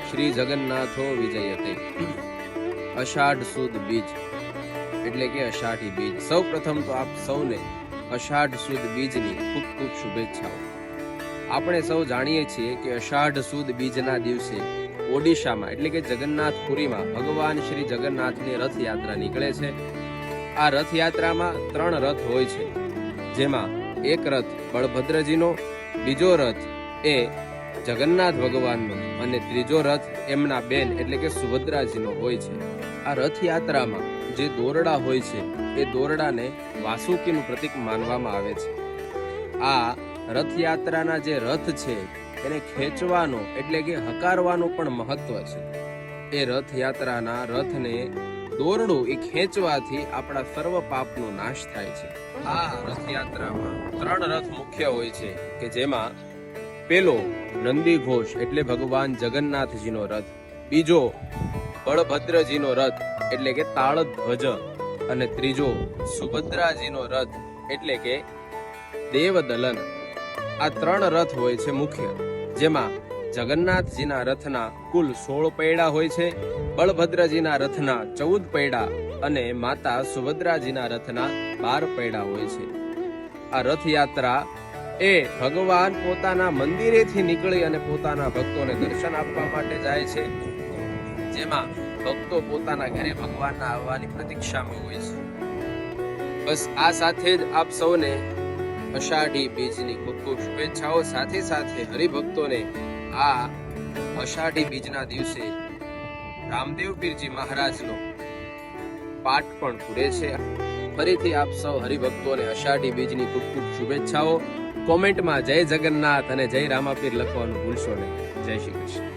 શ્રી જગન્નાથો વિજયતે। અષાઢ સુદ બીજ એટલે કે અષાઢી બીજ। સૌ પ્રથમ તો આપ સૌને અષાઢ સુદ બીજની ખૂબ ખૂબ શુભેચ્છાઓ। આપણે સૌ જાણીએ છીએ કે અષાઢ સુદ બીજના દિવસે ઓડિશામાં એટલે કે જગન્નાથપુરીમાં ભગવાન શ્રી જગન્નાથની રથયાત્રા નીકળે છે। આ રથયાત્રામાં 3 રથ હોય છે, જેમાં એક રથ બળભદ્રજીનો, બીજો રથ એ જગન્નાથ ભગવાનનો અને ત્રીજો રથ એમના બેન એટલે કે સુભદ્રાજીનો હોય છે। આ રથયાત્રામાં જે દોરડા હોય છે એ દોરડાને વાસુકીનું પ્રતીક માનવામાં આવે છે। આ રથયાત્રાના જે રથ છે એને ખેંચવાનો એટલે કે હકારવાનું પણ મહત્વ છે। એ રથયાત્રાના રથને દોરડું એ ખેંચવાથી આપણા સર્વ પાપનો નાશ થાય છે। આ રથયાત્રામાં 3 રથ મુખ્ય હોય છે કે જેમાં પેલો નંદી ઘોષ એટલે ભગવાન જગન્નાથજીનો રથ, બીજો બળભદ્રજીનો રથ એટલે કે તાળધ્વજ અને ત્રીજો સુભદ્રાજીનો રથ એટલે કે દેવદલન। આ 3 રથ હોય છે મુખ્ય, જેમાં જગન્નાથજીના રથના કુલ 16 પૈડા હોય છે, બળભદ્રજીના રથના 14 પૈડા અને માતા સુભદ્રાજીના રથના 12 પૈડા હોય છે। આ રથયાત્રા એ ભગવાન પોતાના મંદિરેથી નીકળી અને પોતાના ભક્તોને દર્શન આપવા માટે જાય છે, જેમાં ભક્તો પોતાના ઘરે ભગવાનના આવવાની પ્રતીક્ષામાં હોય છે। બસ આ સાથે જ આપ સૌને અષાઢી બીજની ખૂબ ખૂબ શુભેચ્છાઓ। સાથે સાથે હરિભક્તોને આ અષાઢી બીજના દિવસે રામદેવ પીરજી મહારાજનો પાઠ પણ પૂરે છે। ફરીથી આપ સૌ હરિભક્તોને અષાઢી બીજની ખૂબ ખૂબ શુભેચ્છાઓ। કોમેન્ટમાં જય જગન્નાથ અને જય રામાપીર લખવાનું ભૂલશો નહીં। જય શ્રી કૃષ્ણ।